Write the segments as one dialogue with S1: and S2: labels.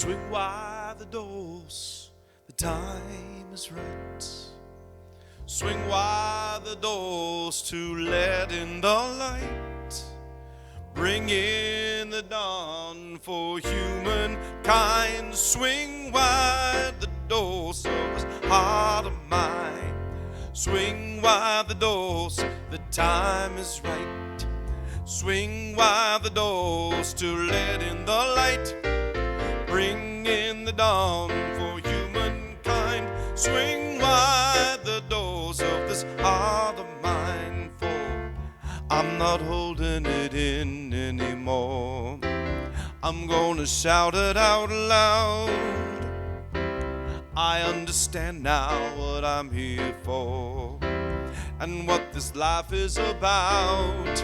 S1: Swing wide the doors, the time is right. Swing wide the doors to let in the light. Bring in the dawn for humankind. Swing wide the doors of this heart of mine. Swing wide the doors, the time is right. Swing wide the doors to let in the light. Bring in the dawn for humankind. Swing wide the doors of this heart of mine, for I'm not holding it in anymore. I'm gonna shout it out loud. I understand now what I'm here for and what this life is about.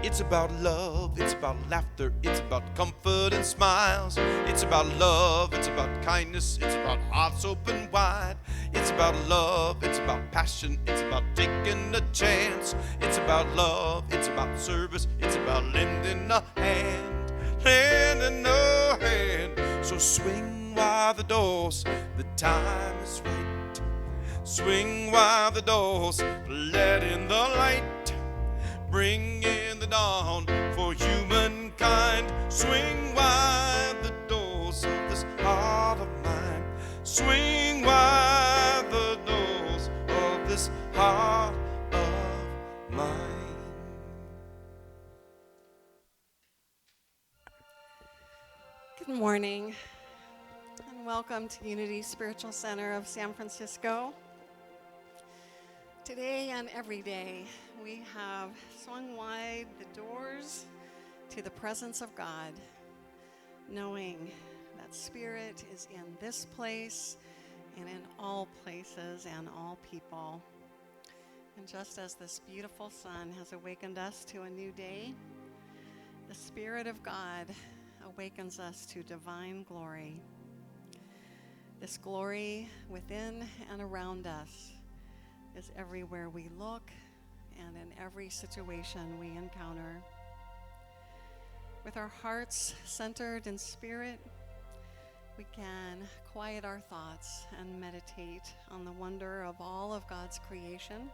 S1: It's about love, it's about laughter, it's about comfort and smiles. It's about love, it's about kindness, it's about hearts open wide. It's about love, it's about passion, it's about taking a chance. It's about love, it's about service, it's about lending a hand, lending a hand. So swing wide the doors, the time is right. Swing wide the doors, let in the light. Bring in the dawn for humankind. Swing wide the doors of this heart of mine. Swing wide the doors of this heart of mine.
S2: Good morning, and welcome to Unity Spiritual Center of San Francisco. Today and every day, we have swung wide the doors to the presence of God, knowing that Spirit is in this place and in all places and all people. And just as this beautiful sun has awakened us to a new day, the Spirit of God awakens us to divine glory. This glory within and around us is everywhere we look and in every situation we encounter. With our hearts centered in Spirit, we can quiet our thoughts and meditate on the wonder of all of God's creation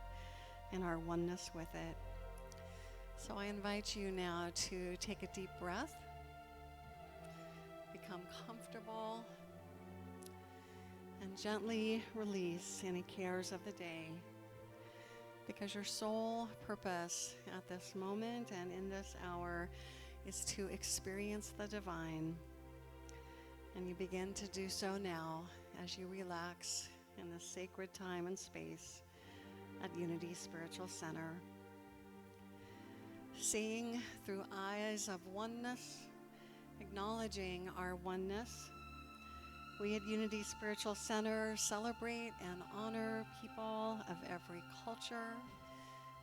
S2: and our oneness with it. So I invite you now to take a deep breath, become comfortable, and gently release any cares of the day, because your sole purpose at this moment and in this hour is to experience the divine. And you begin to do so now as you relax in this sacred time and space at Unity Spiritual Center. Seeing through eyes of oneness, acknowledging our oneness, we at Unity Spiritual Center celebrate and honor people of every culture,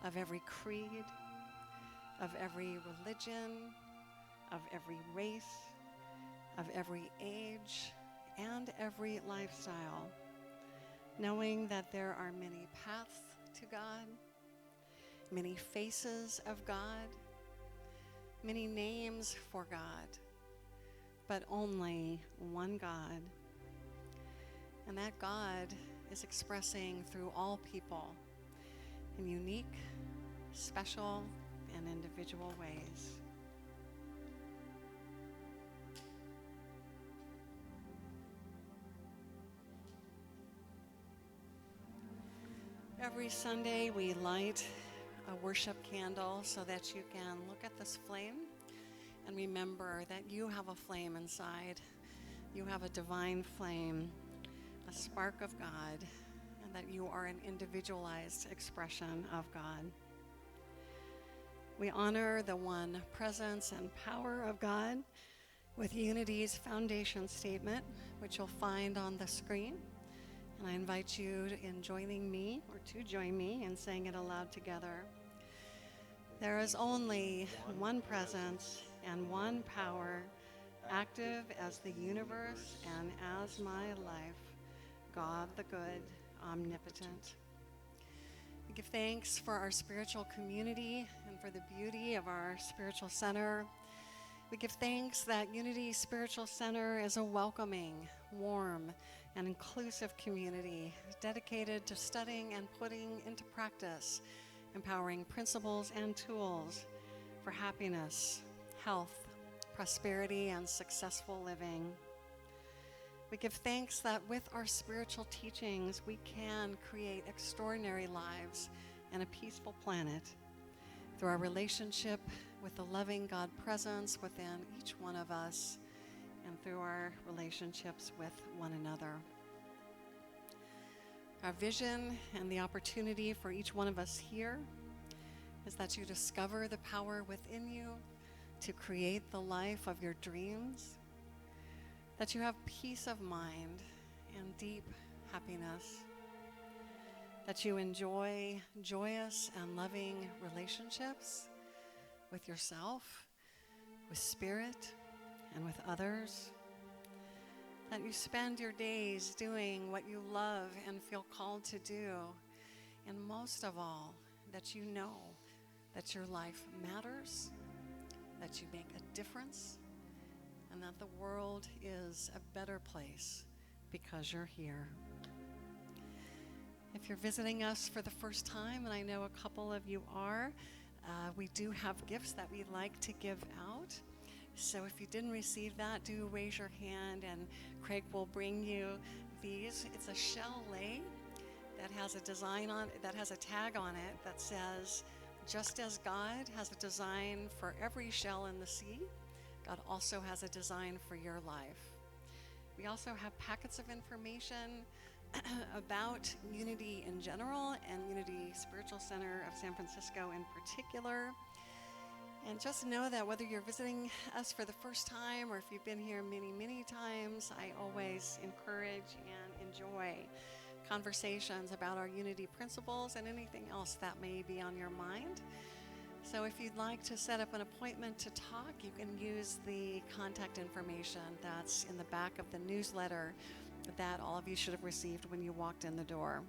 S2: of every creed, of every religion, of every race, of every age, and every lifestyle, knowing that there are many paths to God, many faces of God, many names for God, but only one God. And that God is expressing through all people in unique, special, and individual ways. Every Sunday we light a worship candle so that you can look at this flame and remember that you have a flame inside. You have a divine flame, a spark of God, and that you are an individualized expression of God. We honor the one presence and power of God with Unity's foundation statement, which you'll find on the screen. And I invite you in joining me, or to join me in saying it aloud together. There is only one presence and one power, active as the universe and as my life, God the good, omnipotent. We give thanks for our spiritual community and for the beauty of our spiritual center. We give thanks that Unity Spiritual Center is a welcoming, warm, and inclusive community dedicated to studying and putting into practice empowering principles and tools for happiness, health, prosperity, and successful living. We give thanks that with our spiritual teachings, we can create extraordinary lives and a peaceful planet through our relationship with the loving God presence within each one of us and through our relationships with one another. Our vision and the opportunity for each one of us here is that you discover the power within you to create the life of your dreams, that you have peace of mind and deep happiness, that you enjoy joyous and loving relationships with yourself, with spirit, and with others, that you spend your days doing what you love and feel called to do, and most of all, that you know that your life matters, that you make a difference, and that the world is a better place because you're here. If you're visiting us for the first time, and I know a couple of you are, we do have gifts that we like to give out. So if you didn't receive that, do raise your hand and Craig will bring you these. It's a shell lei that has a design on it, that has a tag on it that says, just as God has a design for every shell in the sea, God also has a design for your life. We also have packets of information about Unity in general and Unity Spiritual Center of San Francisco in particular. And just know that whether you're visiting us for the first time or if you've been here many, many times, I always encourage and enjoy conversations about our Unity principles and anything else that may be on your mind. So if you'd like to set up an appointment to talk, you can use the contact information that's in the back of the newsletter that all of you should have received when you walked in the door.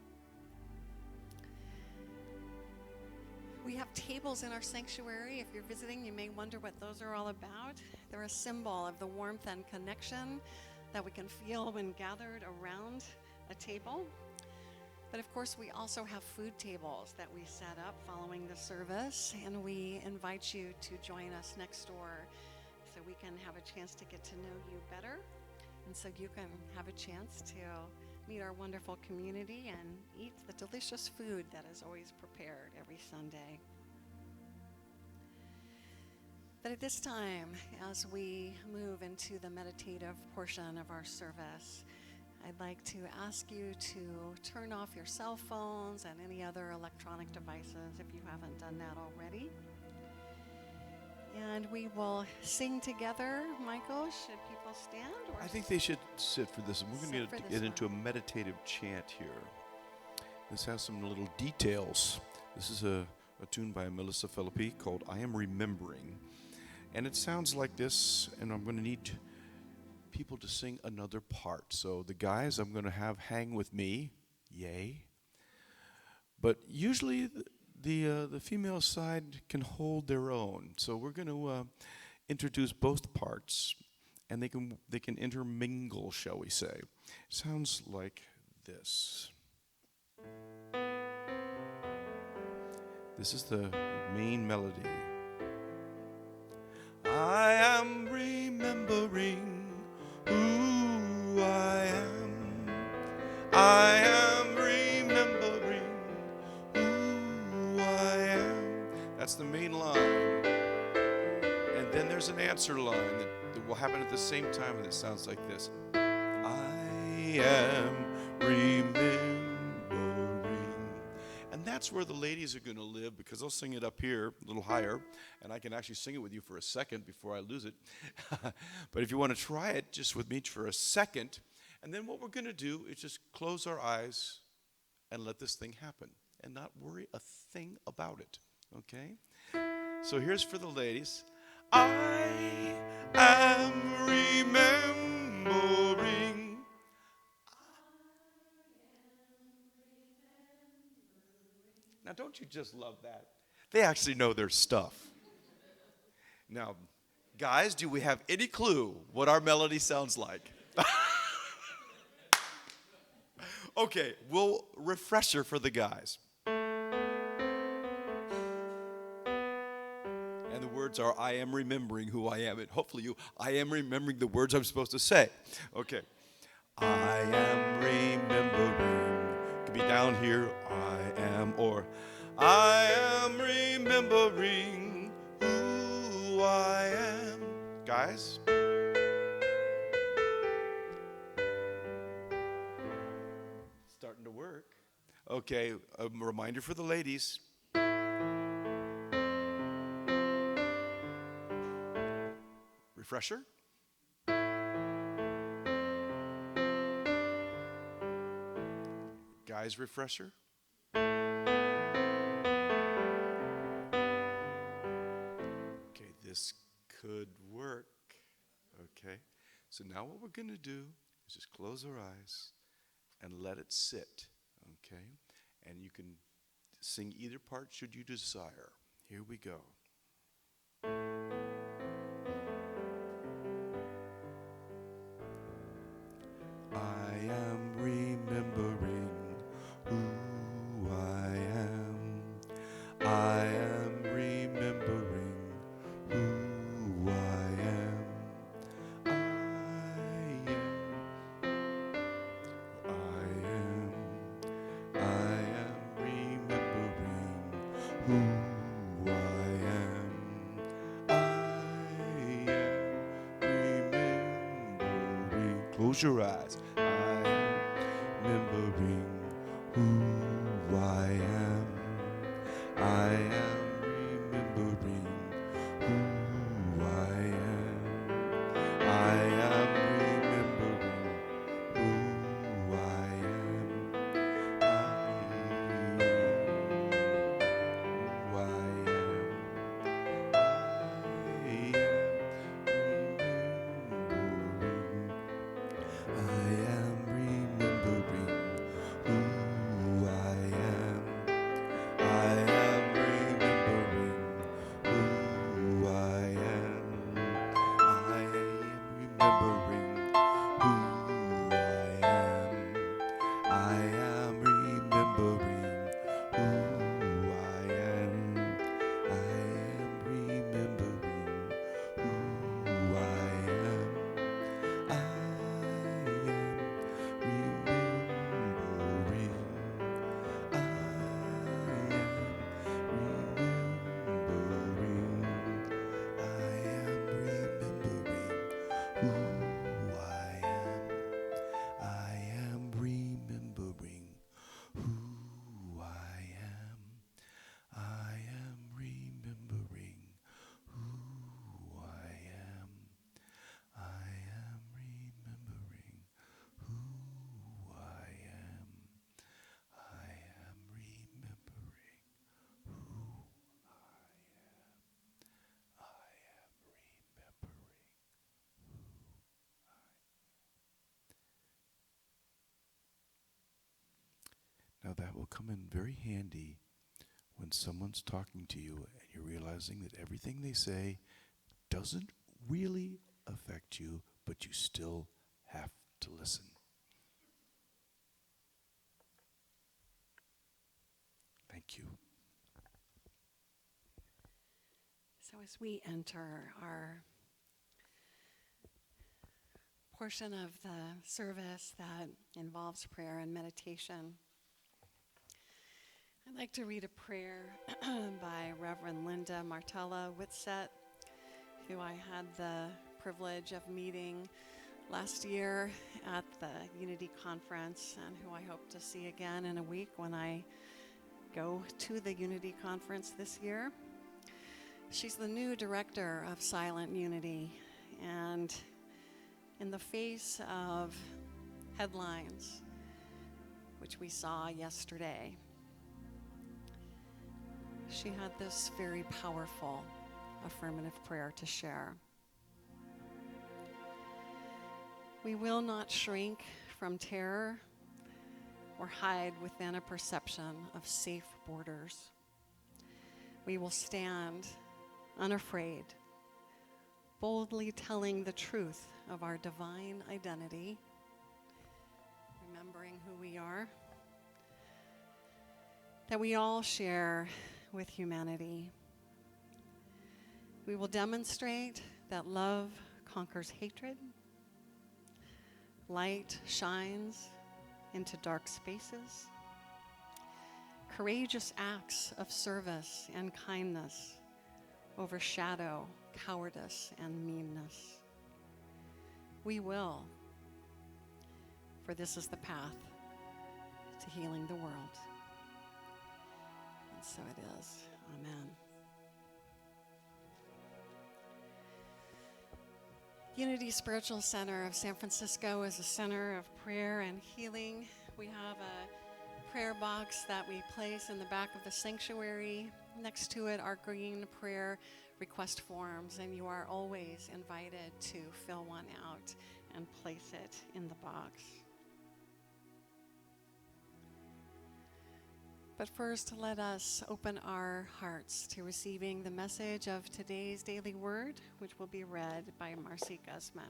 S2: We have tables in our sanctuary. If you're visiting, you may wonder what those are all about. They're a symbol of the warmth and connection that we can feel when gathered around a table. But of course, we also have food tables that we set up following the service, and we invite you to join us next door so we can have a chance to get to know you better, and so you can have a chance to meet our wonderful community and eat the delicious food that is always prepared every Sunday. But at this time, as we move into the meditative portion of our service, I'd like to ask you to turn off your cell phones and any other electronic devices if you haven't done that already. And we will sing together. Michael, should people stand? Or
S1: I think they should sit for this. We're going to get into a meditative chant here. This has some little details. This is a tune by Melissa Philippi called I Am Remembering. And it sounds like this, and I'm going to need people to sing another part. So the guys I'm going to have hang with me. Yay. But usually the female side can hold their own. So we're going to introduce both parts, and they can intermingle, shall we say. It sounds like this. This is the main melody. I am remembering who I am. I am remembering who I am. That's the main line. And then there's an answer line that will happen at the same time, and it sounds like this. I am remembering. And that's where the ladies are going to live, because they'll sing it up here a little higher, and I can actually sing it with you for a second before I lose it. But if you want to try it just with me for a second, and then what we're going to do is just close our eyes and let this thing happen and not worry a thing about it, okay? So here's for the ladies. I am remembering. Now, don't you just love that? They actually know their stuff. Now, Guys, do we have any clue what our melody sounds like? Okay, we'll refresher for the guys. And the words are, I am remembering who I am. And hopefully I am remembering the words I'm supposed to say. Okay. I am remembering. Could be down here, I am, or I am remembering who I am. Guys? Starting to work. Okay, a reminder for the ladies. Refresher. Guys, refresher. Okay, this could work. Okay, so now what we're going to do is just close our eyes and let it sit. Okay, and you can sing either part should you desire. Here we go. I am remembering who I am. I am remembering who I am. I am remembering who I am. I am remembering. Close your eyes. I am remembering who I am. I am remembering who I am. I am remembering who I am. I am who I am. I am remembering who I am. I am remembering who I am. I am remembering who I am. I am remembering who I am. I am remembering who I am. I am remembering who I am. I am remembering who I am. I am remembering who I am. I am remembering who I Now that will come in very handy when someone's talking to you and you're realizing that everything they say doesn't really affect you, but you still have to listen. Thank you.
S2: So as we enter our portion of the service that involves prayer and meditation, I'd like to read a prayer by Reverend Linda Martella Whitsett, who I had the privilege of meeting last year at the Unity Conference, and who I hope to see again in a week when I go to the Unity Conference this year. She's the new director of Silent Unity, and in the face of headlines, which we saw yesterday, she had this very powerful affirmative prayer to share. We will not shrink from terror or hide within a perception of safe borders. We will stand unafraid, boldly telling the truth of our divine identity, remembering who we are, that we all share with humanity. We will demonstrate that love conquers hatred, light shines into dark spaces, courageous acts of service and kindness overshadow cowardice and meanness. We will, for this is the path to healing the world. And so it is. Amen. Unity Spiritual Center of San Francisco is a center of prayer and healing. We have a prayer box that we place in the back of the sanctuary. Next to it are green prayer request forms, and you are always invited to fill one out and place it in the box. But first, let us open our hearts to receiving the message of today's daily word, which will be read by Marcy Guzman.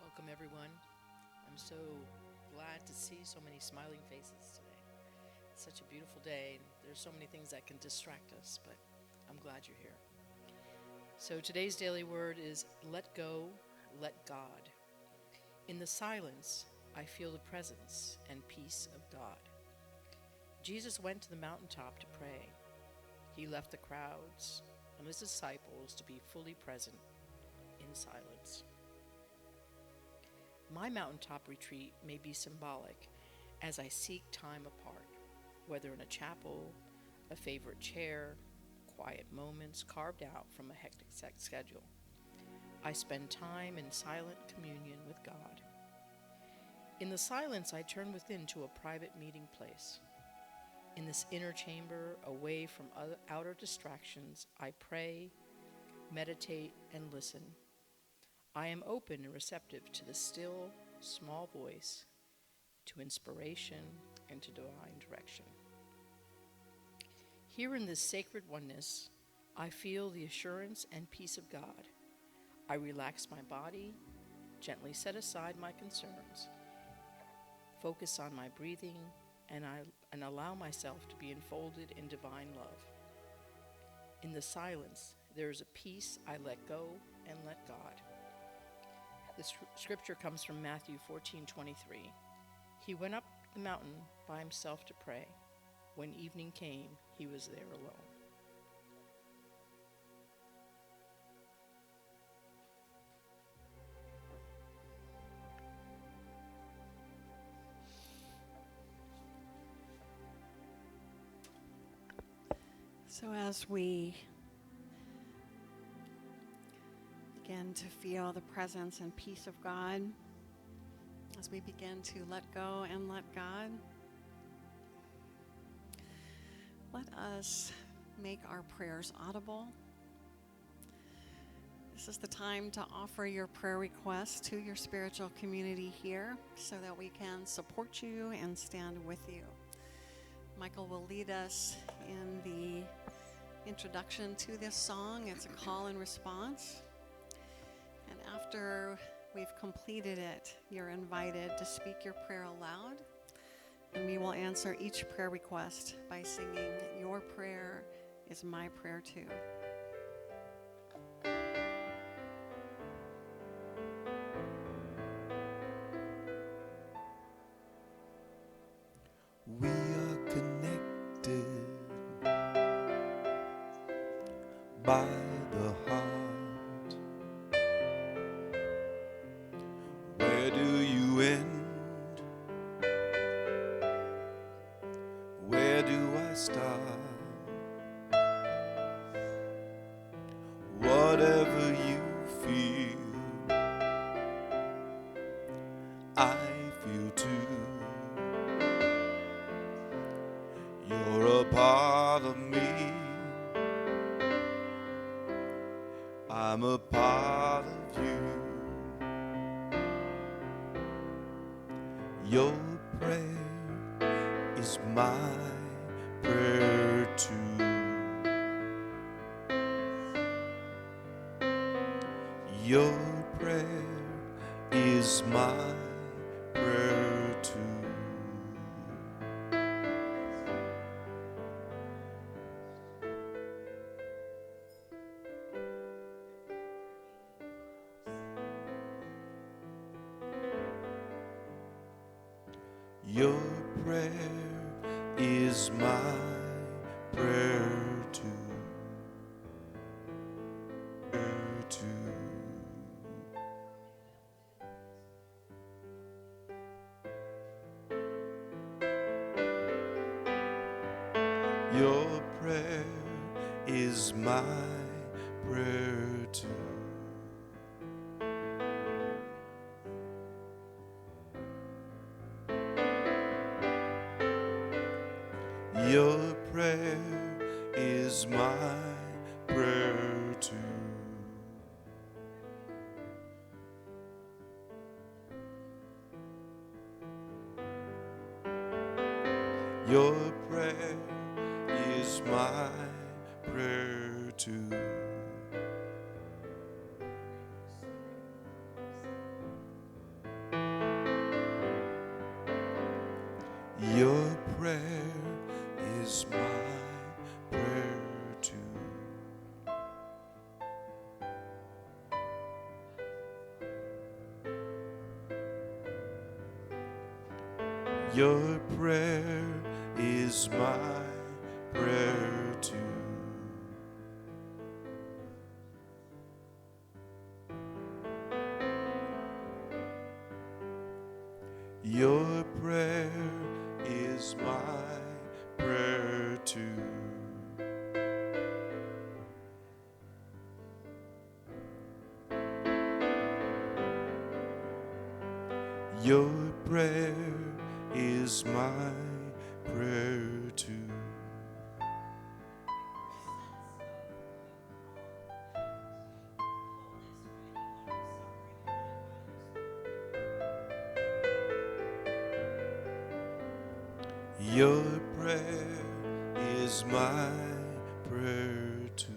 S3: Welcome, everyone. I'm so glad to see so many smiling faces today. It's such a beautiful day, and there's so many things that can distract us, but I'm glad you're here. So today's daily word is let go, let God. In the silence, I feel the presence and peace of God. Jesus went to the mountaintop to pray. He left the crowds and his disciples to be fully present in silence. My mountaintop retreat may be symbolic as I seek time apart, whether in a chapel, a favorite chair, quiet moments carved out from a hectic schedule. I spend time in silent communion with God. In the silence, I turn within to a private meeting place. In this inner chamber, away from outer distractions, I pray, meditate, and listen. I am open and receptive to the still, small voice, to inspiration, and to divine direction. Here in this sacred oneness, I feel the assurance and peace of God. I relax my body, gently set aside my concerns, focus on my breathing, and allow myself to be enfolded in divine love. In the silence, there is a peace I let go and let God. The scripture comes from Matthew 14:23. He went up the mountain by himself to pray. When evening came, he was there alone.
S2: So as we begin to feel the presence and peace of God, as we begin to let go and let God, let us make our prayers audible. This is the time to offer your prayer requests to your spiritual community here so that we can support you and stand with you. Michael will lead us in the introduction to this song. It's a call and response. And after we've completed it, you're invited to speak your prayer aloud. And we will answer each prayer request by singing, "Your prayer is my prayer too."
S1: We are connected by the heart. Where do you end? Where do I start? Whatever you feel, I feel too. You're a part of me, I'm a part of you. Your prayer is my prayer too. Your prayer is my prayer too. Your prayer is my prayer too. Prayer too. Your prayer is my prayer too. Your prayer is my prayer too. Your prayer is my prayer too. Your prayer is my prayer too. Your prayer is my prayer too. Your prayer is my prayer too. Your prayer is my prayer too. Your prayer is my prayer too.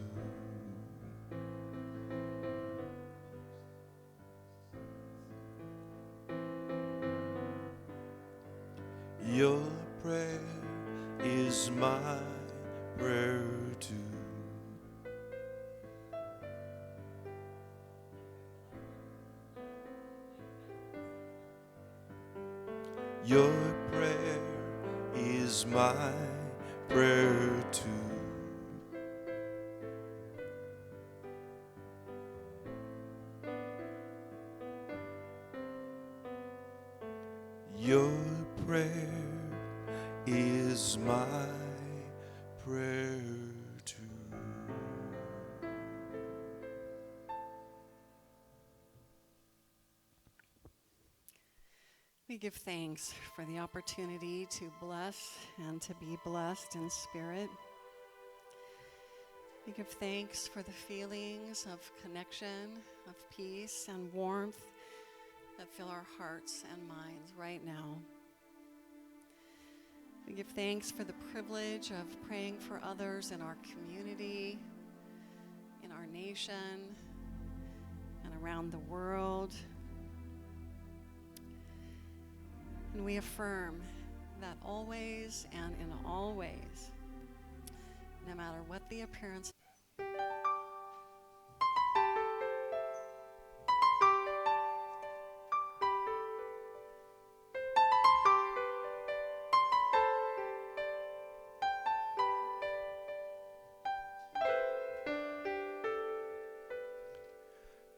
S1: Your prayer is my prayer too. Your prayer is my prayer too. Your prayer is my prayer too.
S2: We give thanks for the opportunity to bless and to be blessed in spirit. We give thanks for the feelings of connection, of peace and warmth that fill our hearts and minds right now. We give thanks for the privilege of praying for others in our community, in our nation, and around the world. And we affirm that always and in all ways, no matter what the appearance,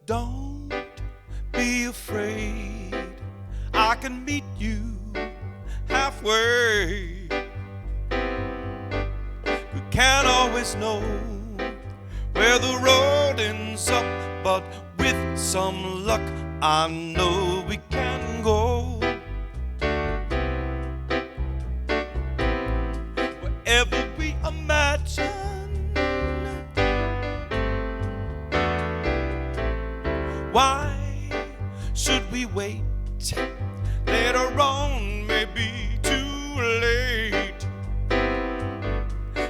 S1: Don't be afraid, I can meet you halfway. We can't always know where the road ends up, but with some luck I know we can go wherever we imagine. Why should we wait Later on may be too late.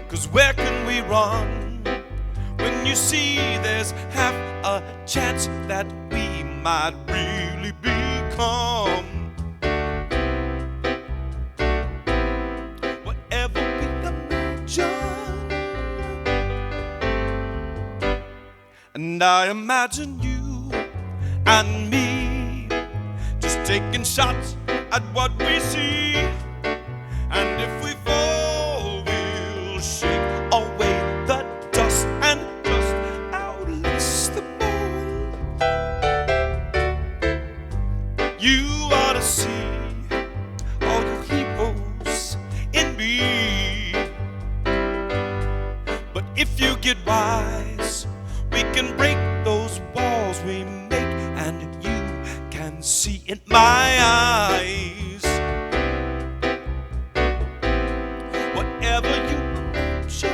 S1: 'Cause where can we run when you see there's half a chance that we might really become whatever we imagine? And I imagine you and me just taking shots at what we see. And if we fall, we'll shake away the dust and just outlast them all. You ought to see all your heroes in me. But if you get wise, we can break those walls we make, and you can see in my eyes whatever you imagine.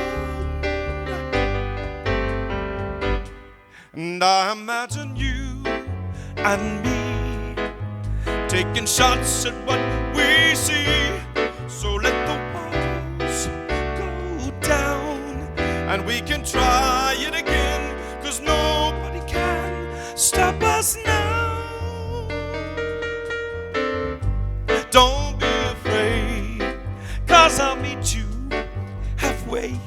S1: And I imagine you and me taking shots at what we see. So let the walls go down and we can try it again, 'cause nobody can stop us now. Don't be afraid, 'cause I'll meet you halfway.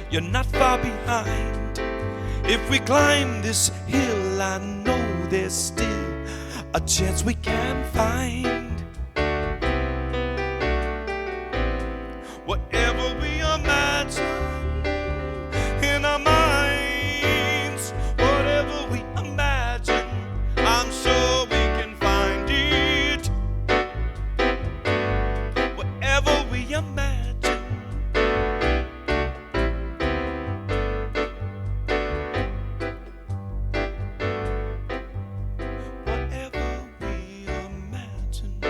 S1: You're not far behind. If we climb this hill, I know there's still a chance we can find whatever we imagine in our minds. Whatever we imagine, I'm sure we can find it. Whatever we imagine. Whatever we imagine.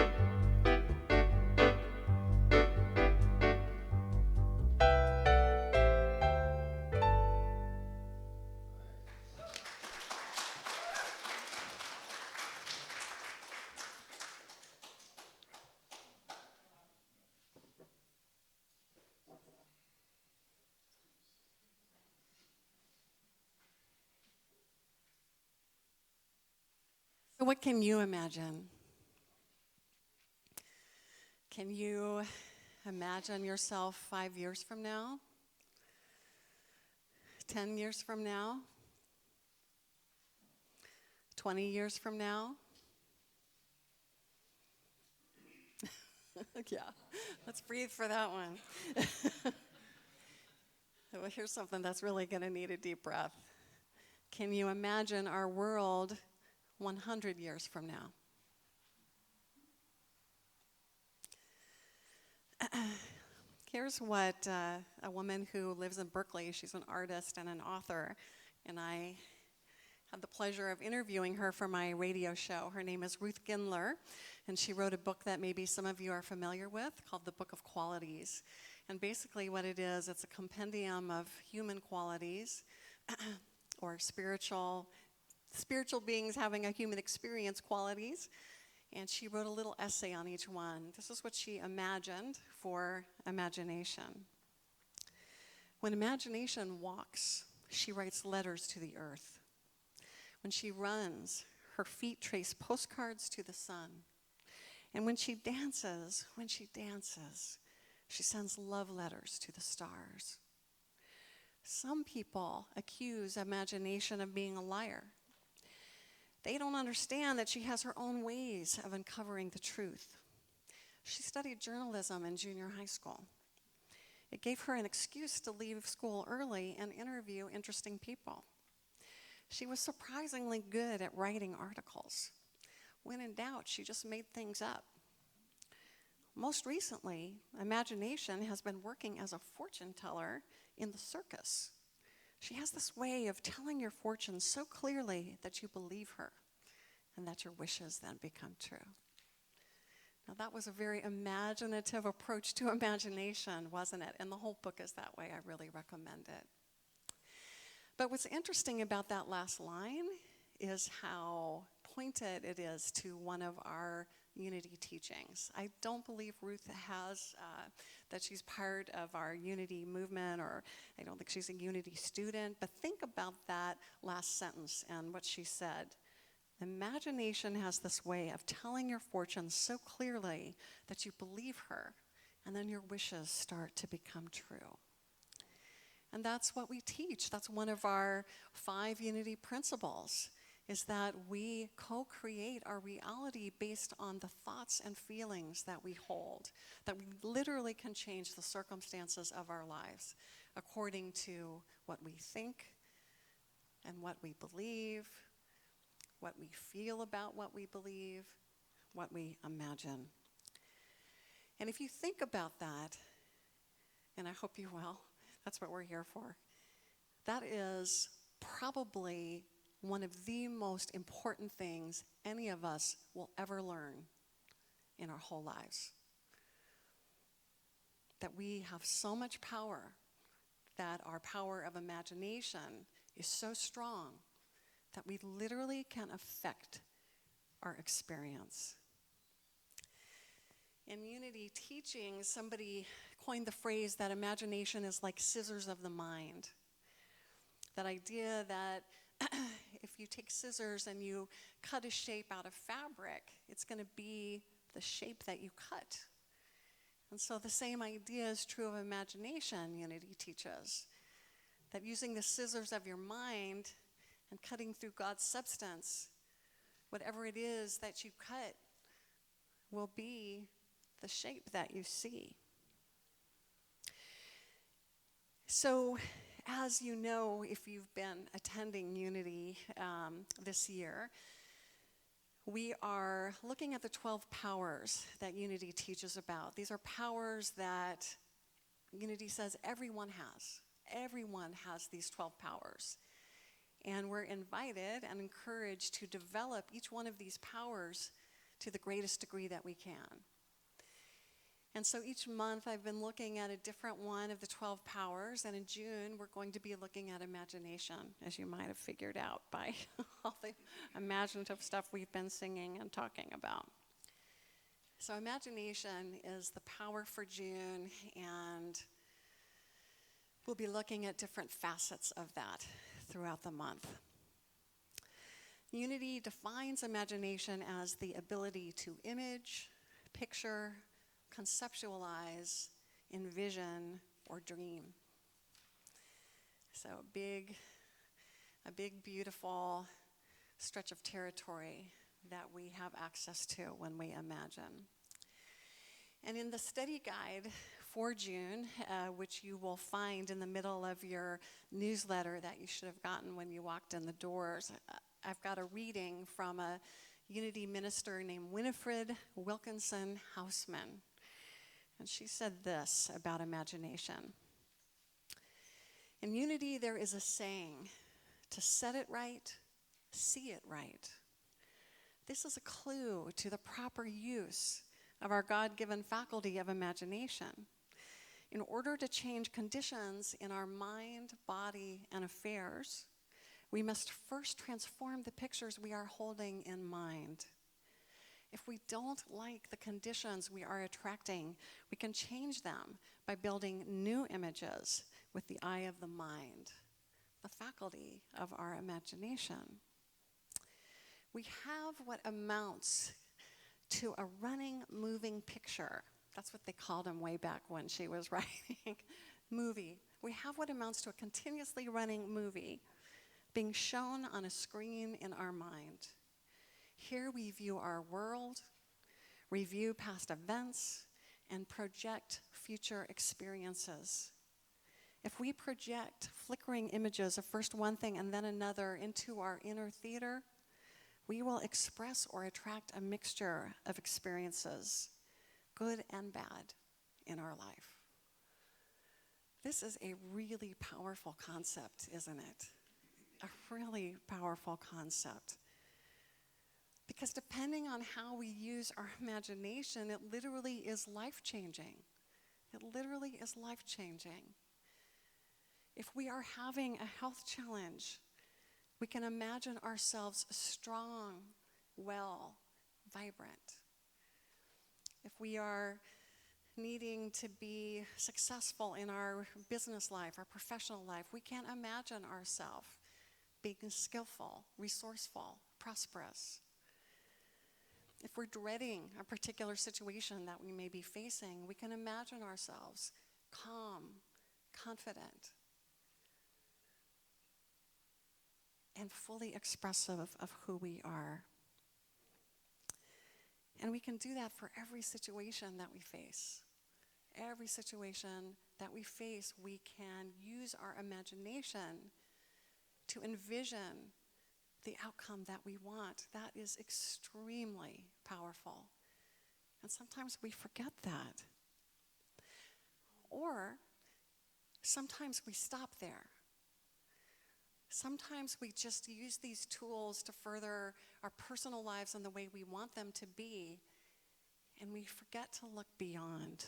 S2: So what can you imagine? Can you imagine yourself 5 years from now? 10 years from now? 20 years from now? Yeah, let's breathe for that one. Well, here's something that's really going to need a deep breath. Can you imagine our world 100 years from now? Here's what a woman who lives in Berkeley, she's an artist and an author, and I had the pleasure of interviewing her for my radio show. Her name is Ruth Gindler, and she wrote a book that maybe some of you are familiar with called The Book of Qualities. And basically what it is, it's a compendium of human qualities or spiritual beings having a human experience qualities. And she wrote a little essay on each one. This is what she imagined for imagination. When imagination walks, she writes letters to the earth. When she runs, her feet trace postcards to the sun. And when she dances, she sends love letters to the stars. Some people accuse imagination of being a liar. They don't understand that she has her own ways of uncovering the truth. She studied journalism in junior high school. It gave her an excuse to leave school early and interview interesting people. She was surprisingly good at writing articles. When in doubt, she just made things up. Most recently, imagination has been working as a fortune teller in the circus. She has this way of telling your fortune so clearly that you believe her and that your wishes then become true. Now that was a very imaginative approach to imagination, wasn't it? And the whole book is that way. I really recommend it. But what's interesting about that last line is how pointed it is to one of our Unity teachings. I don't believe Ruth has, that she's part of our Unity movement, or I don't think she's a Unity student, but think about that last sentence and what she said. Imagination has this way of telling your fortunes so clearly that you believe her, and then your wishes start to become true. And that's what we teach. That's one of our 5 Unity principles, is that we co-create our reality based on the thoughts and feelings that we hold, that we literally can change the circumstances of our lives according to what we think and what we believe, what we feel about what we believe, what we imagine. And if you think about that, and I hope you will, that's what we're here for, that is probably one of the most important things any of us will ever learn in our whole lives. That we have so much power, that our power of imagination is so strong that we literally can affect our experience. In Unity teaching, somebody coined the phrase that imagination is like scissors of the mind. That idea that if you take scissors and you cut a shape out of fabric, it's going to be the shape that you cut. And so the same idea is true of imagination, Unity teaches. That using the scissors of your mind and cutting through God's substance, whatever it is that you cut will be the shape that you see. So, as you know, if you've been attending Unity this year, we are looking at the 12 powers that Unity teaches about. These are powers that Unity says everyone has. Everyone has these 12 powers. And we're invited and encouraged to develop each one of these powers to the greatest degree that we can. And so each month I've been looking at a different one of the 12 powers, and in June we're going to be looking at imagination, as you might have figured out by all the imaginative stuff we've been singing and talking about. So imagination is the power for June, and we'll be looking at different facets of that throughout the month. Unity defines imagination as the ability to image, picture, conceptualize, envision, or dream. So a big, beautiful stretch of territory that we have access to when we imagine. And in the study guide for June, which you will find in the middle of your newsletter that you should have gotten when you walked in the doors, I've got a reading from a Unity minister named Winifred Wilkinson Hausman. And she said this about imagination. In Unity, there is a saying, to set it right, see it right. This is a clue to the proper use of our God-given faculty of imagination. In order to change conditions in our mind, body, and affairs, we must first transform the pictures we are holding in mind. If we don't like the conditions we are attracting, we can change them by building new images with the eye of the mind, the faculty of our imagination. We have what amounts to a running, moving picture. That's what they called him way back when she was writing. Movie. We have what amounts to a continuously running movie being shown on a screen in our mind. Here we view our world, review past events, and project future experiences. If we project flickering images of first one thing and then another into our inner theater, we will express or attract a mixture of experiences, good and bad, in our life. This is a really powerful concept, isn't it? A really powerful concept. Because depending on how we use our imagination, it literally is life-changing. It literally is life-changing. If we are having a health challenge, we can imagine ourselves strong well, vibrant. If we are needing to be successful in our business life, our professional life, we can't imagine ourselves being skillful, resourceful, prosperous. If we're dreading a particular situation that we may be facing, we can imagine ourselves calm, confident, and fully expressive of who we are. And we can do that for every situation that we face. Every situation that we face, we can use our imagination to envision the outcome that we want. That is extremely powerful. And sometimes we forget that. Or sometimes we stop there. Sometimes we just use these tools to further our personal lives in the way we want them to be, and we forget to look beyond.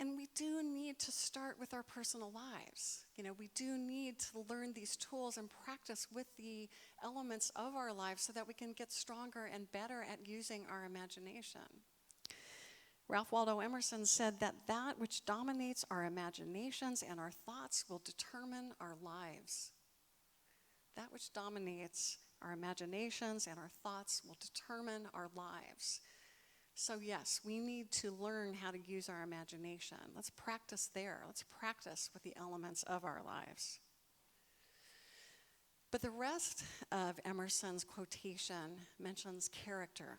S2: And we do need to start with our personal lives. We do need to learn these tools and practice with the elements of our lives so that we can get stronger and better at using our imagination. Ralph Waldo Emerson said that which dominates our imaginations and our thoughts will determine our lives. That which dominates our imaginations and our thoughts will determine our lives. So yes, we need to learn how to use our imagination. Let's practice there. Let's practice with the elements of our lives. But the rest of Emerson's quotation mentions character.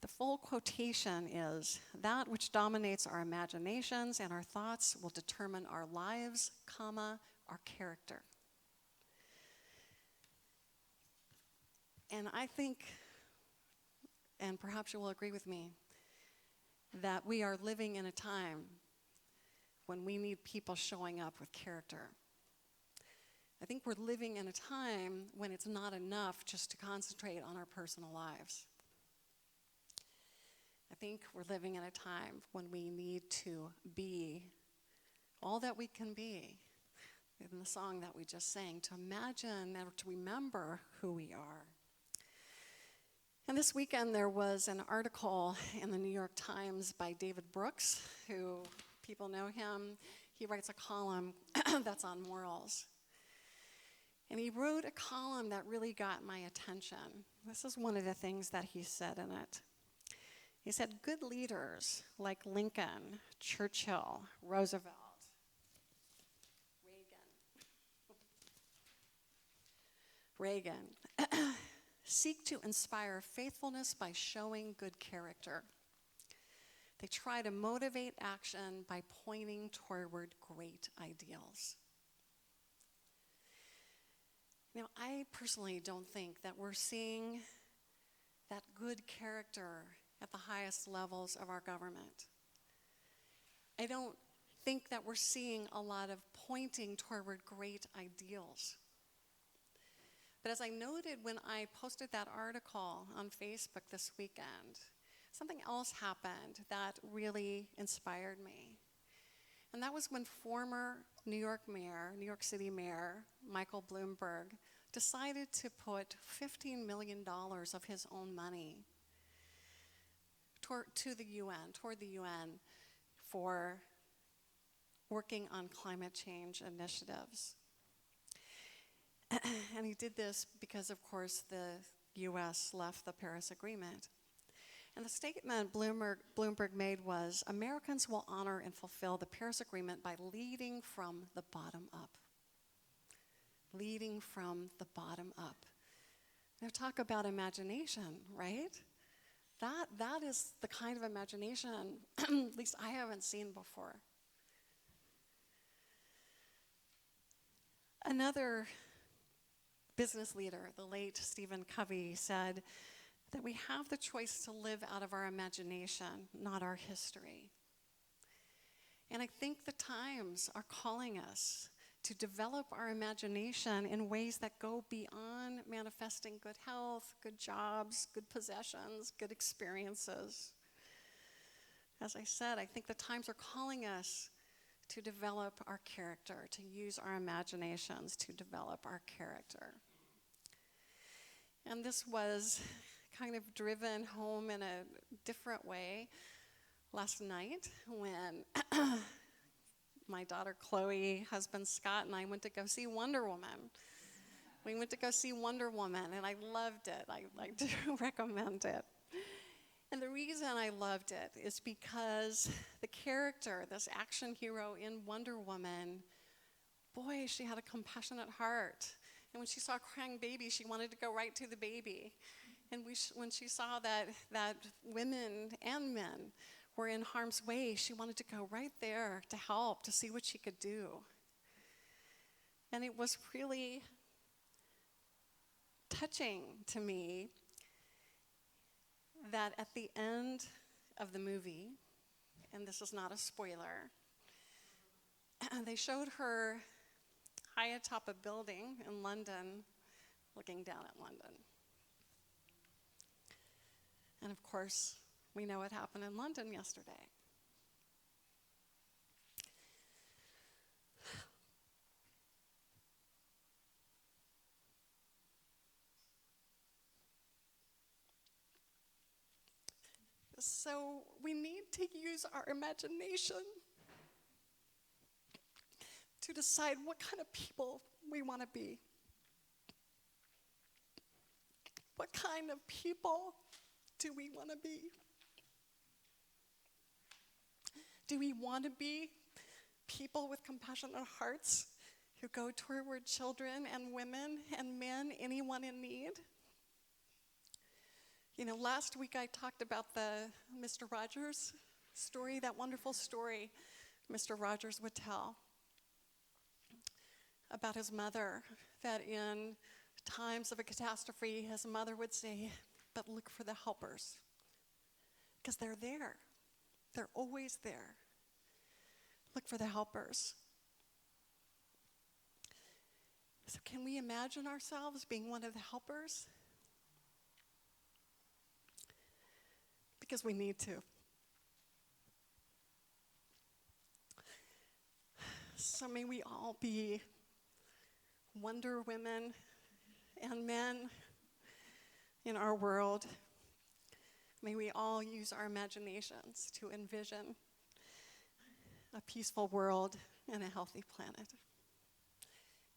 S2: The full quotation is, that which dominates our imaginations and our thoughts will determine our lives, our character. And I think, and perhaps you will agree with me, that we are living in a time when we need people showing up with character. I think we're living in a time when it's not enough just to concentrate on our personal lives. I think we're living in a time when we need to be all that we can be in the song that we just sang, to imagine and to remember who we are. And this weekend there was an article in the New York Times by David Brooks, who people know him. He writes a column that's on morals. And he wrote a column that really got my attention. This is one of the things that he said in it. He said, good leaders like Lincoln, Churchill, Roosevelt, Reagan, seek to inspire faithfulness by showing good character. They try to motivate action by pointing toward great ideals. Now, I personally don't think that we're seeing that good character at the highest levels of our government. I don't think that we're seeing a lot of pointing toward great ideals. But as I noted when I posted that article on Facebook this weekend, something else happened that really inspired me. And that was when former New York City Mayor, Michael Bloomberg, decided to put $15 million of his own money toward the UN for working on climate change initiatives. And he did this because, of course, the U.S. left the Paris Agreement. And the statement Bloomberg made was, Americans will honor and fulfill the Paris Agreement by leading from the bottom up. Leading from the bottom up. Now talk about imagination, right? That is the kind of imagination, at least I haven't seen before. Another business leader, the late Stephen Covey, said that we have the choice to live out of our imagination, not our history. And I think the times are calling us to develop our imagination in ways that go beyond manifesting good health, good jobs, good possessions, good experiences. As I said, I think the times are calling us to develop our character, to use our imaginations to develop our character. And this was kind of driven home in a different way last night when my daughter Chloe, husband Scott, and I went to go see Wonder Woman. We went to go see Wonder Woman, and I loved it. I do recommend it. And the reason I loved it is because the character, this action hero in Wonder Woman, boy, she had a compassionate heart. And when she saw a crying baby, she wanted to go right to the baby. And when she saw that women and men were in harm's way, she wanted to go right there to help, to see what she could do. And it was really touching to me that at the end of the movie, and this is not a spoiler, they showed her high atop a building in London, looking down at London. And of course, we know what happened in London yesterday. So we need to use our imagination to decide what kind of people we want to be. What kind of people do we want to be? Do we want to be people with compassionate hearts who go toward children and women and men, anyone in need? You know, last week I talked about the Mr. Rogers story, that wonderful story Mr. Rogers would tell about his mother, that in times of a catastrophe, his mother would say, but look for the helpers, because they're there. They're always there. Look for the helpers. So can we imagine ourselves being one of the helpers? Because we need to. So may we all be Wonder Women and men in our world. May we all use our imaginations to envision a peaceful world and a healthy planet.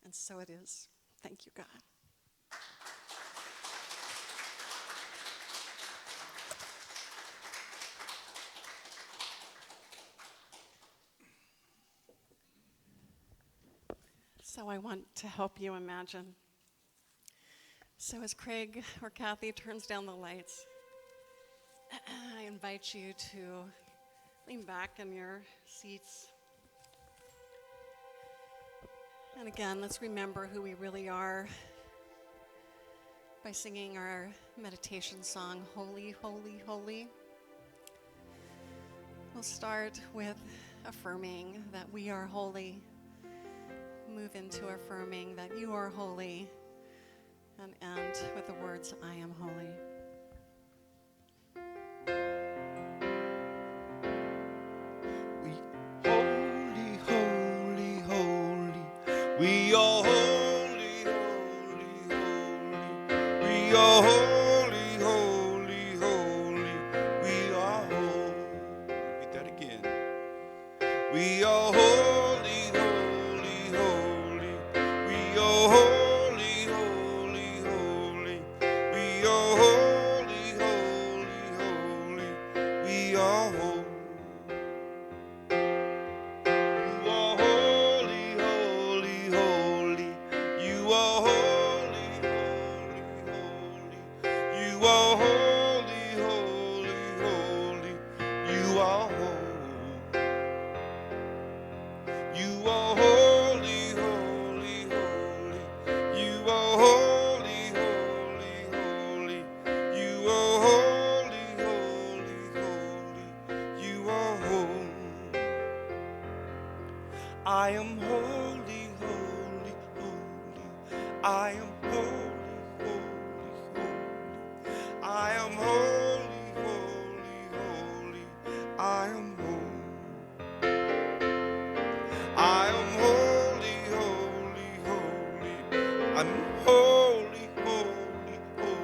S2: And so it is. Thank you, God. So I want to help you imagine. So as Craig or Kathy turns down the lights, I invite you to lean back in your seats. And again, let's remember who we really are by singing our meditation song, Holy, Holy, Holy. We'll start with affirming that we are holy. Move into affirming that you are holy, and end with the words, I am holy.
S1: Holy, holy, holy. We are holy, holy, holy. We are holy, holy, holy. We are holy. Repeat that again. We are holy, holy, holy. We are holy, holy, holy. We are holy, holy, holy. We are holy. You are holy, holy, holy. You are holy, holy, holy. You are holy, holy, holy. You are holy. You are holy, holy, holy. You are holy, holy, holy. You are holy, holy, holy. You are holy. I am holy, holy, holy. I am holy, holy, holy. I am holy, holy, holy. I am holy. I am holy, holy, holy. I'm holy, holy, holy.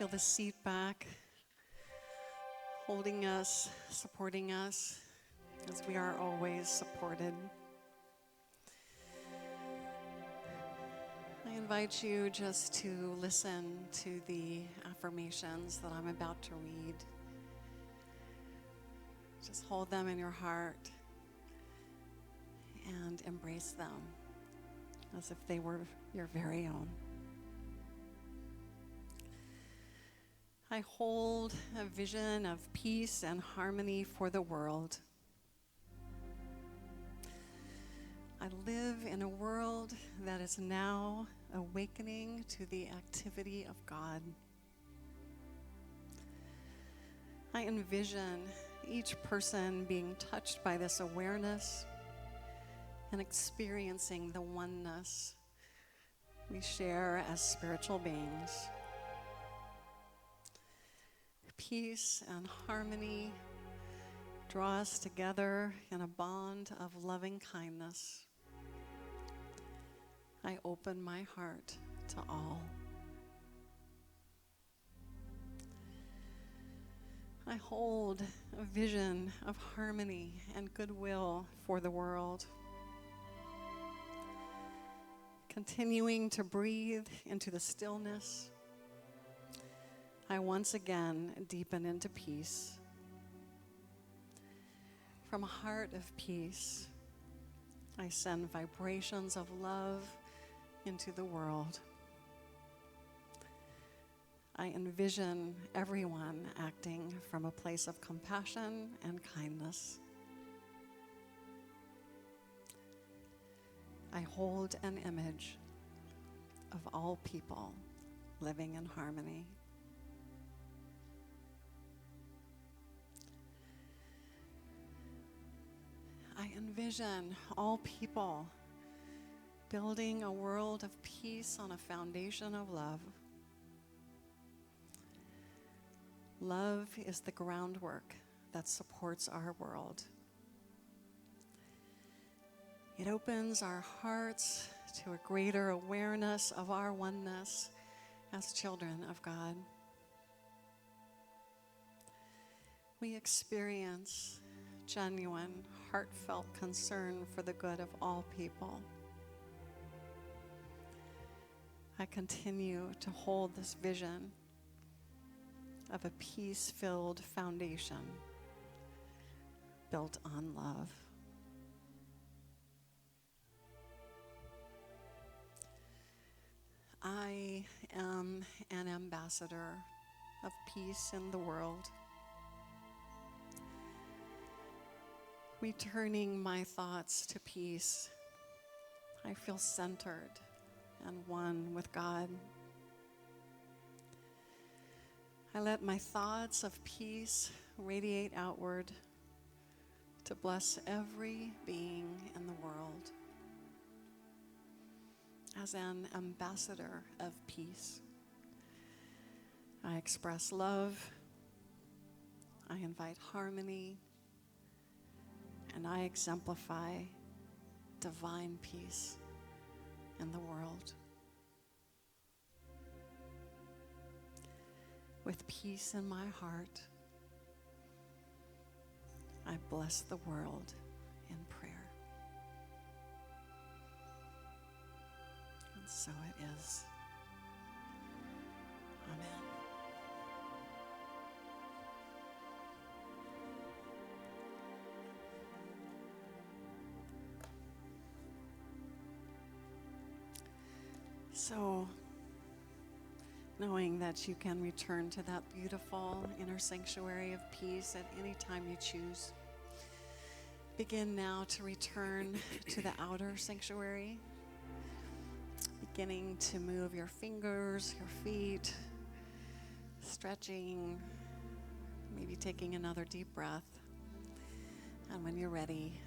S2: Feel the seat back, holding us, supporting us, as we are always supported. I invite you just to listen to the affirmations that I'm about to read. Just hold them in your heart and embrace them as if they were your very own. I hold a vision of peace and harmony for the world. I live in a world that is now awakening to the activity of God. I envision each person being touched by this awareness and experiencing the oneness we share as spiritual beings. Peace and harmony draw us together in a bond of loving kindness. I open my heart to all. I hold a vision of harmony and goodwill for the world. Continuing to breathe into the stillness, I once again deepen into peace. From a heart of peace, I send vibrations of love into the world. I envision everyone acting from a place of compassion and kindness. I hold an image of all people living in harmony. I envision all people building a world of peace on a foundation of love. Love is the groundwork that supports our world. It opens our hearts to a greater awareness of our oneness as children of God. We experience genuine, heartfelt concern for the good of all people. I continue to hold this vision of a peace-filled foundation built on love. I am an ambassador of peace in the world. Returning my thoughts to peace, I feel centered and one with God. I let my thoughts of peace radiate outward to bless every being in the world. As an ambassador of peace, I express love, I invite harmony, and I exemplify divine peace in the world. With peace in my heart, I bless the world in prayer. And so it is. Amen. So, knowing that you can return to that beautiful inner sanctuary of peace at any time you choose, begin now to return to the outer sanctuary, beginning to move your fingers, your feet, stretching, maybe taking another deep breath. And when you're ready,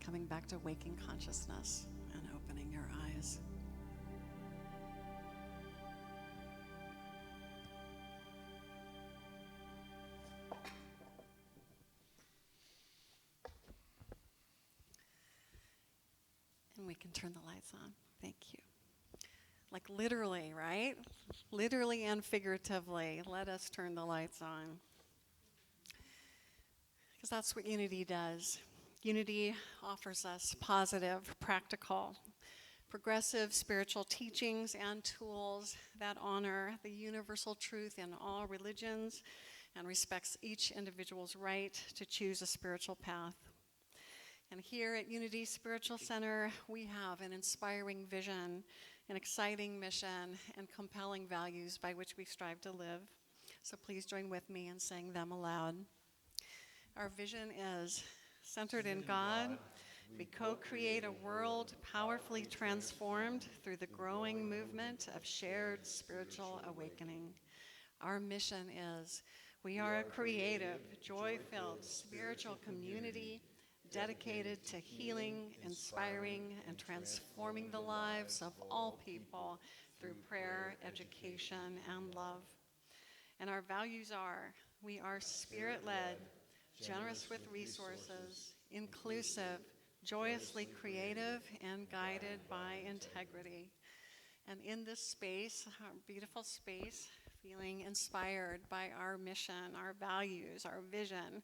S2: coming back to waking consciousness and opening your eyes. And we can turn the lights on. Thank you. Like literally, right? Literally and figuratively. Let us turn the lights on. Because that's what unity does. Unity offers us positive, practical, progressive spiritual teachings and tools that honor the universal truth in all religions and respects each individual's right to choose a spiritual path. And here at Unity Spiritual Center, we have an inspiring vision, an exciting mission, and compelling values by which we strive to live. So please join with me in saying them aloud. Our vision is centered in God. We co-create a world powerfully transformed through the growing movement of shared spiritual awakening. Our mission is we are a creative, joy-filled spiritual community dedicated to healing, inspiring, and transforming the lives of all people through prayer, education, and love. And our values are, we are spirit-led, generous with resources, inclusive, joyously creative, and guided by integrity. And in this space, our beautiful space, feeling inspired by our mission, our values, our vision,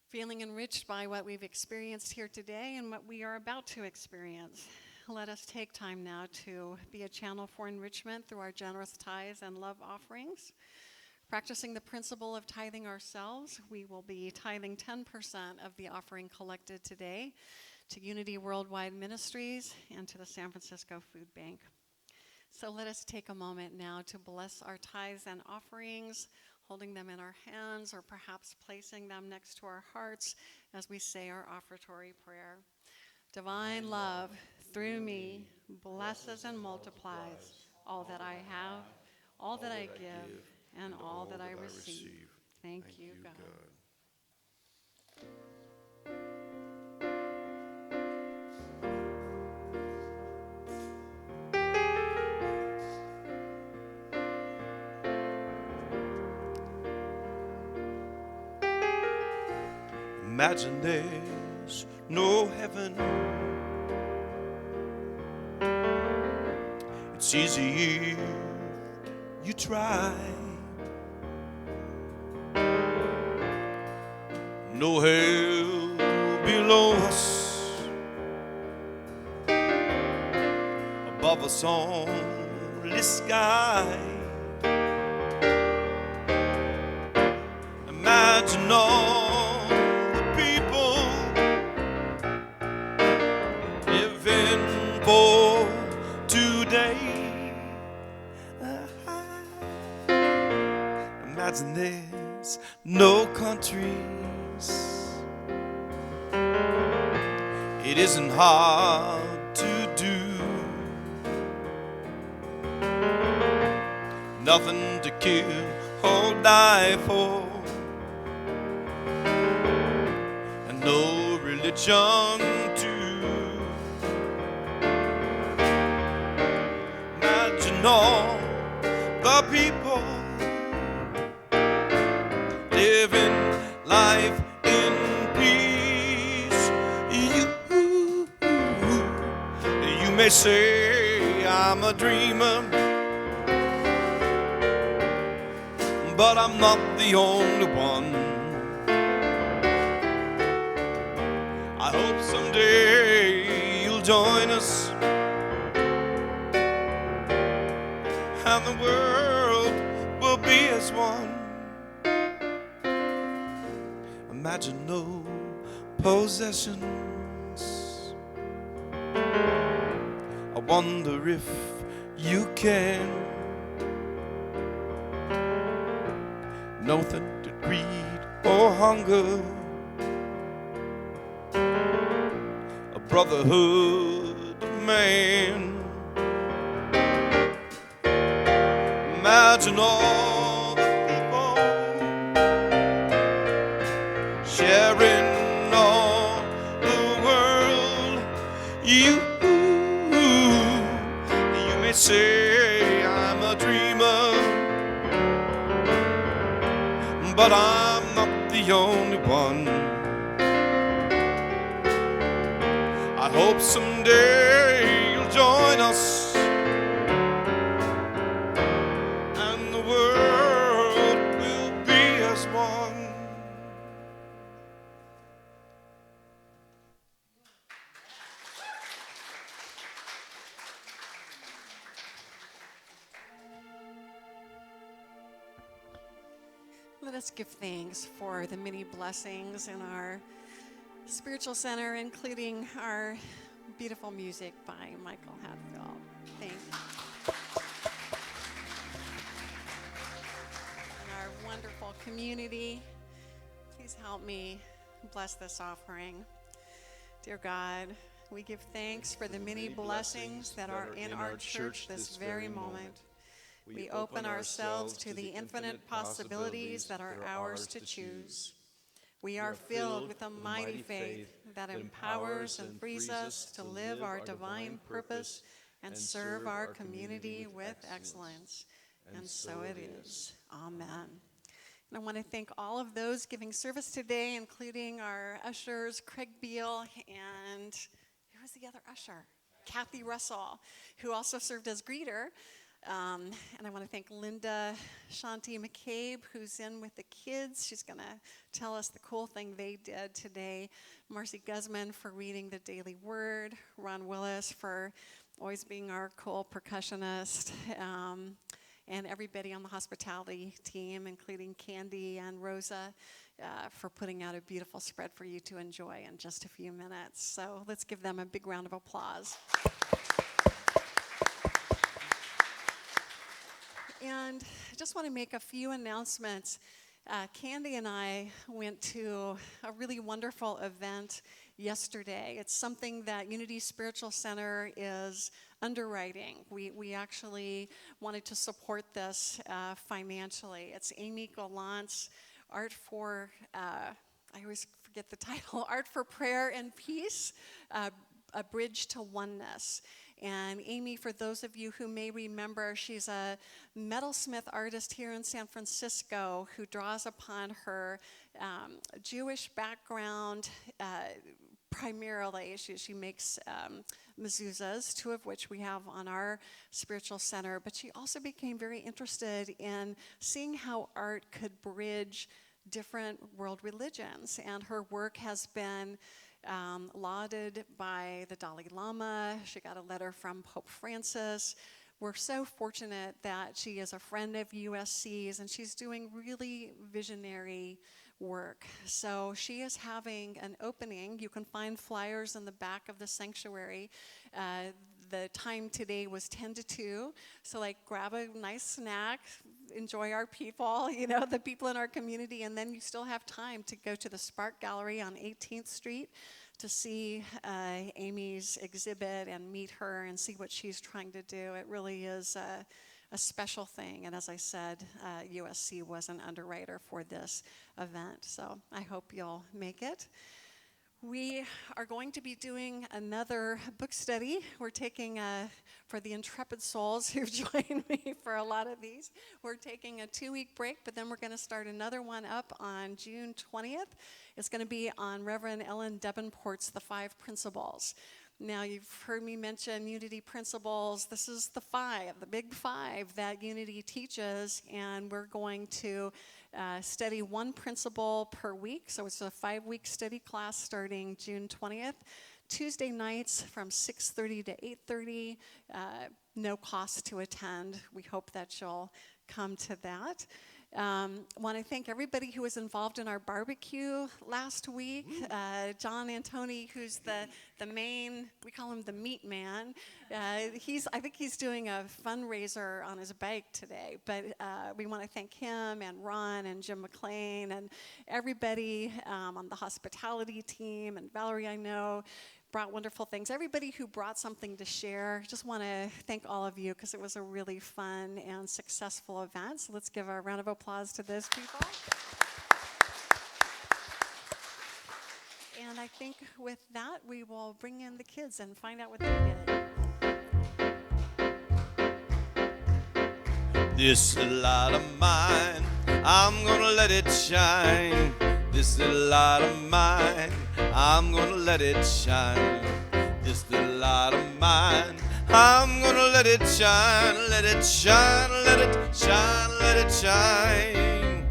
S2: feeling enriched by what we've experienced here today and what we are about to experience. Let us take time now to be a channel for enrichment through our generous tithes and love offerings. Practicing the principle of tithing ourselves, we will be tithing 10% of the offering collected today to Unity Worldwide Ministries and to the San Francisco Food Bank. So let us take a moment now to bless our tithes and offerings, holding them in our hands or perhaps placing them next to our hearts as we say our offertory prayer. Divine love, through me, blesses and multiplies all that I have, all that I give, and all that I receive. Thank you, God.
S1: Imagine there's no heaven. It's easy if you try. No hell below us, above us only sky. Imagine all the people living for today. Imagine there's no countries. It isn't hard to do. Nothing to kill or die for, and no religion too. Imagine all the people living life in peace. You may say I'm a dreamer, but I'm not the only one. I hope someday you'll join us, and the world will be as one. Imagine no possessions. I wonder if you can. Nothing to greed or hunger. A brotherhood of man. Imagine all the people sharing all the world. You may say I'm a dreamer, but I'm not the only one. I hope someday you'll join us,
S2: Let us give thanks for the many blessings in our spiritual center, including our beautiful music by Michael Hatfield. Thank you. And our wonderful community. Please help me bless this offering. Dear God, we give thanks for the many blessings that are in our church this very moment. We open ourselves to the infinite possibilities that are ours to choose. We are filled with a mighty faith that empowers and frees us to live our divine purpose and serve our community with excellence. And so it is. Amen. And I want to thank all of those giving service today, including our ushers, Craig Beal, and who was the other usher? Kathy Russell, who also served as greeter. And I want to thank Linda Shanti McCabe, who's in with the kids. She's going to tell us the cool thing they did today. Marcy Guzman for reading the Daily Word. Ron Willis for always being our cool percussionist. And everybody on the hospitality team, including Candy and Rosa, for putting out a beautiful spread for you to enjoy in just a few minutes. So let's give them a big round of applause. And I just want to make a few announcements. Candy and I went to a really wonderful event yesterday. It's something that Unity Spiritual Center is underwriting. We actually wanted to support this financially. It's Amy Gallant's Art for, I always forget the title, Art for Prayer and Peace, A Bridge to Oneness. And Amy, for those of you who may remember, she's a metalsmith artist here in San Francisco who draws upon her Jewish background primarily. She makes mezuzahs, 2 of which we have on our spiritual center. But she also became very interested in seeing how art could bridge different world religions. And her work has been lauded by the Dalai Lama. She got a letter from Pope Francis. We're so fortunate that she is a friend of USC's, and she's doing really visionary work. So she is having an opening. You can find flyers in the back of the sanctuary. The time today was 10 to 2. So grab a nice snack, enjoy our people, the people in our community, and then you still have time to go to the Spark Gallery on 18th Street to see Amy's exhibit and meet her and see what she's trying to do. It really is a special thing. And as I said, USC was an underwriter for this event. So I hope you'll make it. We are going to be doing another book study. We're taking, for the intrepid souls who've joined me for a lot of these, we're taking a 2-week break, but then we're going to start another one up on June 20th. It's going to be on Reverend Ellen Davenport's The 5 Principles. Now, you've heard me mention Unity principles. This is the big 5 that Unity teaches, and we're going to study 1 principle per week. So it's a 5-week study class starting June 20th. Tuesday nights from 6:30 to 8:30. No cost to attend. We hope that you'll come to that. Want to thank everybody who was involved in our barbecue last week. John Antoni, who's the main, we call him the meat man. I think he's doing a fundraiser on his bike today, but we want to thank him and Ron and Jim McLean and everybody on the hospitality team, and Valerie, I know, brought wonderful things. Everybody who brought something to share, just want to thank all of you because it was a really fun and successful event. So let's give a round of applause to those people. And I think with that, we will bring in the kids and find out what they did.
S1: This little light of mine, I'm gonna let it shine. This little light of mine, I'm gonna let it shine. This little light of mine, I'm gonna let it shine, let it shine, let it shine, let it shine.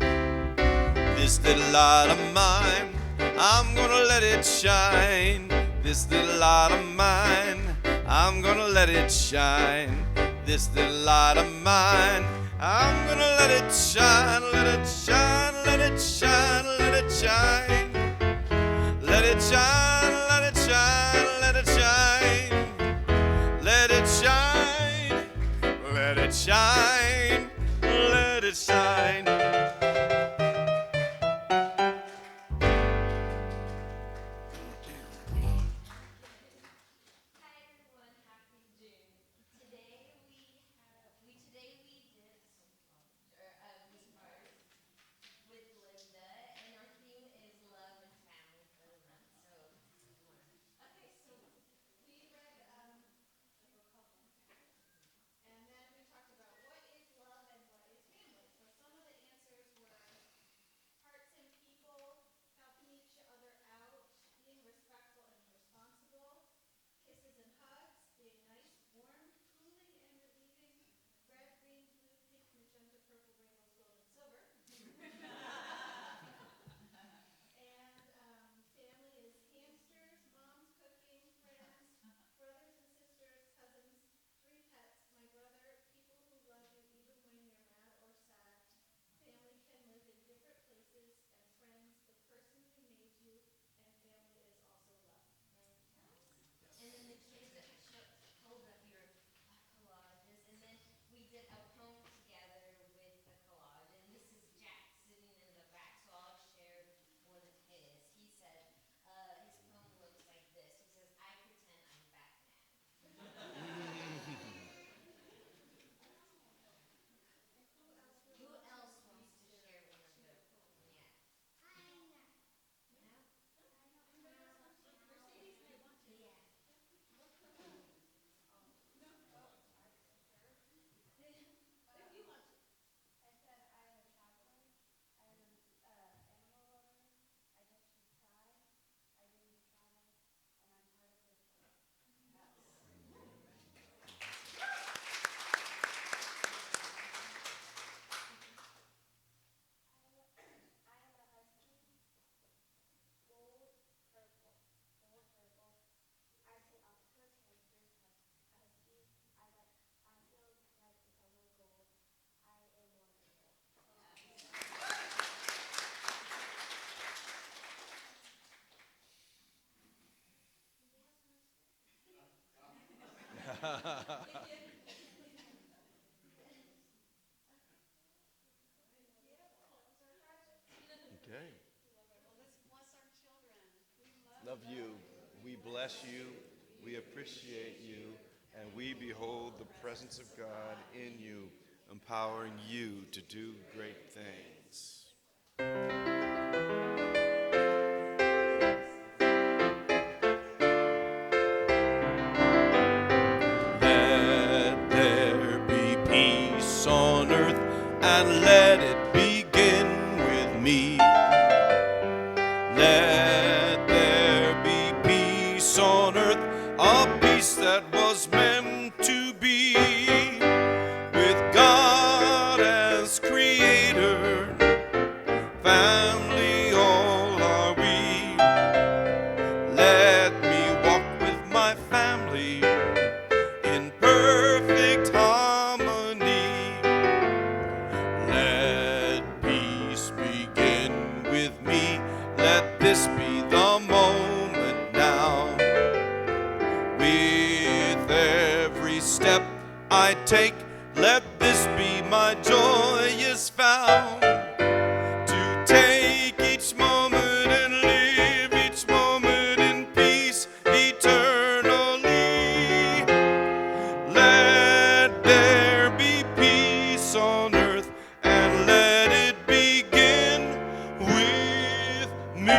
S1: This little light of mine, I'm gonna let it shine. This little light of mine, I'm gonna let it shine. This little light of mine, I'm gonna let it shine, let it shine, let shine. Let it shine, let it shine, let it shine. Let it shine, let it shine, let it shine. Okay. Love you. We bless you. We appreciate you. And we behold the presence of God in you, empowering you to do great things. Let there be peace on earth, and let it begin with me. Let there be peace on earth, a peace that was meant to be, with God as creator, family all are we. Let me walk with my family in perfect harmony. Let peace begin with me. Let this be the moment now. With every step I take, let this be my joyous vow. To take each moment and live each moment in peace eternally. Let there be peace on earth, and let it begin with me.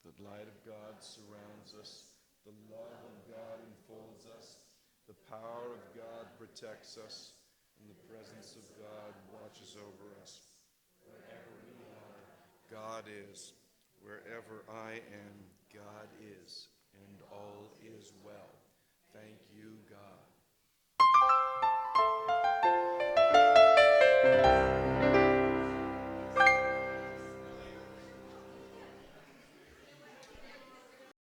S1: The light of God surrounds us. The love of God enfolds us. The power of God protects us. And the presence of God watches over us. Wherever we are, God is. Wherever I am, God is. And